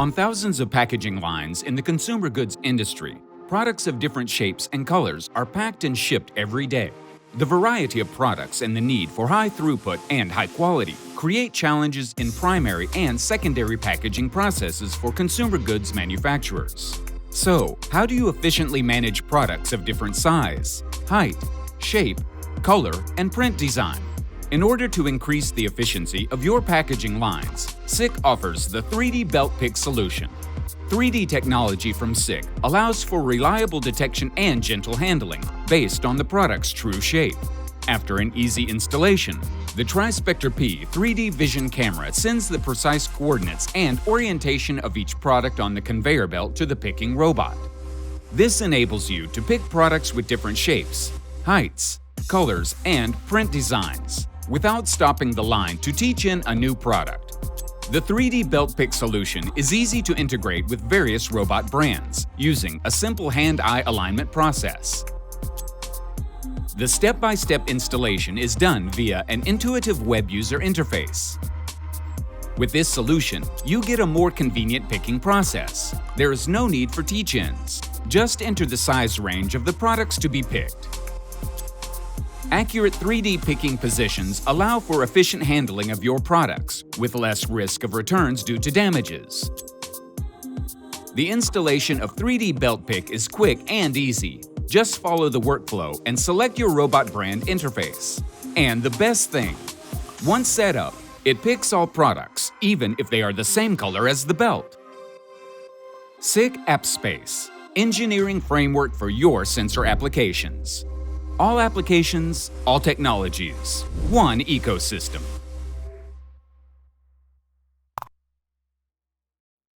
On thousands of packaging lines in the consumer goods industry, products of different shapes and colors are packed and shipped every day. The variety of products and the need for high throughput and high quality create challenges in primary and secondary packaging processes for consumer goods manufacturers. So, how do you efficiently manage products of different size, height, shape, color, and print design? In order to increase the efficiency of your packaging lines, SICK offers the 3D Belt Pick solution. 3D technology from SICK allows for reliable detection and gentle handling based on the product's true shape. After an easy installation, the TriSpectorP 3D vision camera sends the precise coordinates and orientation of each product on the conveyor belt to the picking robot. This enables you to pick products with different shapes, heights, colors, and print designs without stopping the line to teach in a new product. The 3D Belt Pick solution is easy to integrate with various robot brands using a simple hand-eye alignment process. The step-by-step installation is done via an intuitive web user interface. With this solution, you get a more convenient picking process. There is no need for teach-ins. Just enter the size range of the products to be picked. Accurate 3D picking positions allow for efficient handling of your products, with less risk of returns due to damages. The installation of 3D Belt Pick is quick and easy. Just follow the workflow and select your robot brand interface. And the best thing, once set up, it picks all products, even if they are the same color as the belt. SICK AppSpace, engineering framework for your sensor applications. All applications, all technologies, one ecosystem.